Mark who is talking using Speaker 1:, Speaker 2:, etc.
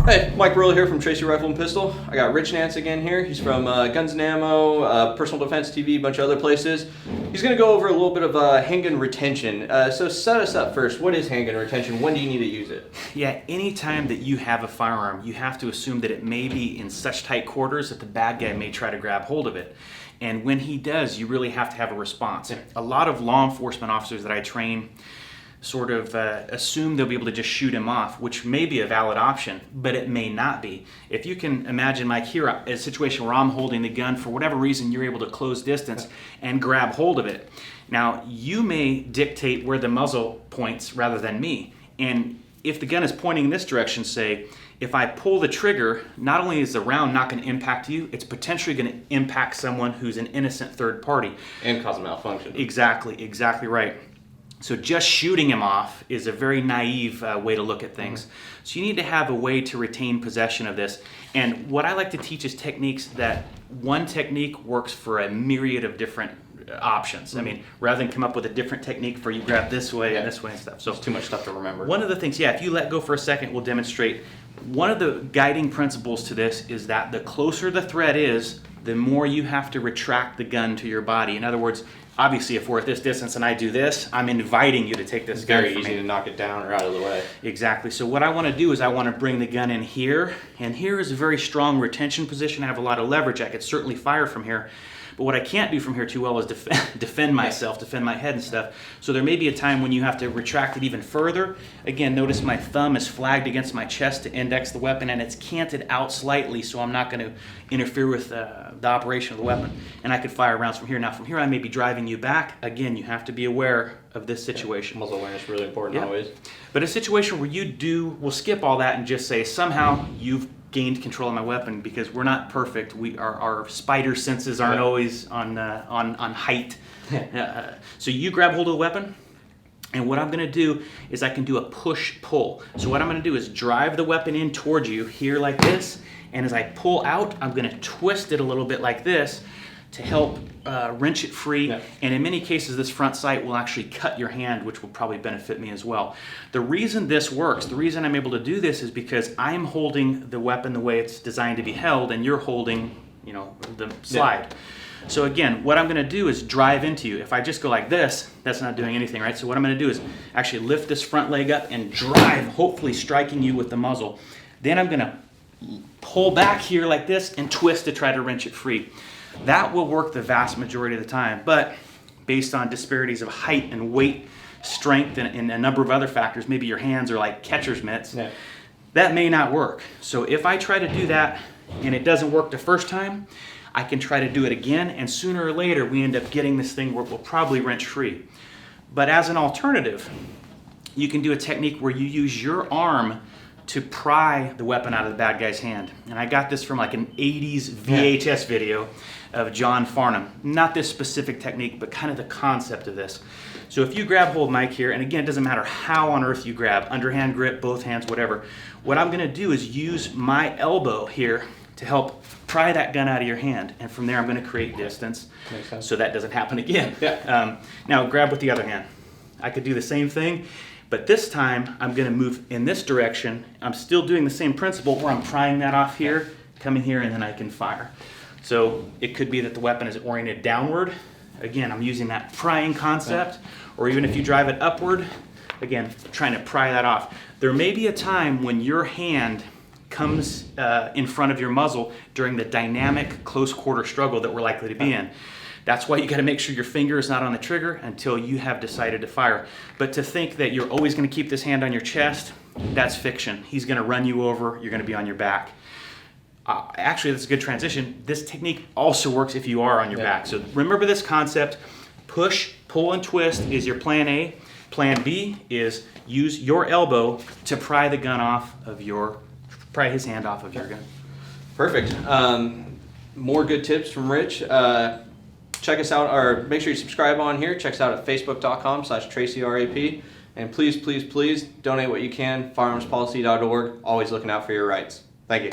Speaker 1: Hey, Mike Baryla here from Tracy Rifle and Pistol. I got Rich Nance again here. He's from Guns and Ammo, Personal Defense TV, a bunch of other places. He's going to go over a little bit of handgun retention. So set us up first. What is handgun retention? When do you need to use it?
Speaker 2: Yeah, anytime that you have a firearm, you have to assume that it may be in such tight quarters that the bad guy may try to grab hold of it. And when he does, you really have to have a response. A lot of law enforcement officers that I train sort of assume they'll be able to just shoot him off, which may be a valid option, but it may not be. If you can imagine, like here, a situation where I'm holding the gun, for whatever reason, you're able to close distance and grab hold of it. Now, you may dictate where the muzzle points rather than me. And if the gun is pointing in this direction, say, if I pull the trigger, not only is the round not going to impact you, it's potentially going to impact someone who's an innocent third party.
Speaker 1: And cause a malfunction.
Speaker 2: Exactly right. So just shooting him off is a very naive way to look at things. So you need to have a way to retain possession of this. And what I like to teach is techniques that one technique works for a myriad of different options. I mean, rather than come up with a different technique for you grab this way and this way and stuff. So
Speaker 1: it's too much stuff to remember.
Speaker 2: One of the things, if you let go for a second, we'll demonstrate. One of the guiding principles to this is that the closer the threat is, the more you have to retract the gun to your body. In other words, obviously, if we're at this distance and I do this, I'm inviting you to take this gun from me.
Speaker 1: Very easy to knock it down or out of the way.
Speaker 2: Exactly. So what I want to do is I want to bring the gun in here, and here is a very strong retention position. I have a lot of leverage. I could certainly fire from here. But what I can't do from here too well is defend myself, defend my head and stuff. So there may be a time when you have to retract it even further. Again, notice my thumb is flagged against my chest to index the weapon, and it's canted out slightly, so I'm not going to interfere with the operation of the weapon. And I could fire rounds from here. Now from here I may be driving you back. Again, you have to be aware of this situation.
Speaker 1: Muzzle awareness is really important always.
Speaker 2: But a situation where we'll skip all that and just say somehow you've gained control of my weapon, because we're not perfect. Our spider senses aren't always on height. So you grab hold of the weapon, and what I'm going to do is I can do a push-pull. So what I'm going to do is drive the weapon in towards you here like this, and as I pull out, I'm going to twist it a little bit like this to help wrench it free. And in many cases, this front sight will actually cut your hand, which will probably benefit me as well. The reason this works, the reason I'm able to do this, is because I'm holding the weapon the way it's designed to be held, and you're holding, the slide. So again, what I'm going to do is drive into you. If I just go like this, that's not doing anything, right? So what I'm going to do is actually lift this front leg up and drive, hopefully striking you with the muzzle. Then I'm going to pull back here like this and twist to try to wrench it free. That will work the vast majority of the time, but based on disparities of height and weight, strength, and a number of other factors, maybe your hands are like catcher's mitts, that may not work. So if I try to do that and it doesn't work the first time, I can try to do it again, and sooner or later we end up getting this thing where we'll probably wrench free. But as an alternative, you can do a technique where you use your arm to pry the weapon out of the bad guy's hand. And I got this from like an 80s VHS video of John Farnham. Not this specific technique, but kind of the concept of this. So if you grab hold, Mike, here, and again, it doesn't matter how on earth you grab, underhand grip, both hands, whatever. What I'm gonna do is use my elbow here to help pry that gun out of your hand. And from there, I'm gonna create distance so that doesn't happen again. Now grab with the other hand. I could do the same thing, but this time I'm going to move in this direction. I'm still doing the same principle where I'm prying that off here, coming here, and then I can fire. So it could be that the weapon is oriented downward. Again, I'm using that prying concept. Or even if you drive it upward, again, trying to pry that off. There may be a time when your hand comes in front of your muzzle during the dynamic close quarter struggle that we're likely to be in. That's why you got to make sure your finger is not on the trigger until you have decided to fire. But to think that you're always going to keep this hand on your chest, that's fiction. He's going to run you over. You're going to be on your back. Actually, that's a good transition. This technique also works if you are on your back. So remember this concept. Push, pull, and twist is your plan A. Plan B is use your elbow to pry the gun off of pry his hand off of your gun.
Speaker 1: Perfect. More good tips from Rich. Check us out, or make sure you subscribe on here. Check us out at facebook.com/TracyRAP. And please, please, please donate what you can. Firearmspolicy.org. Always looking out for your rights. Thank you.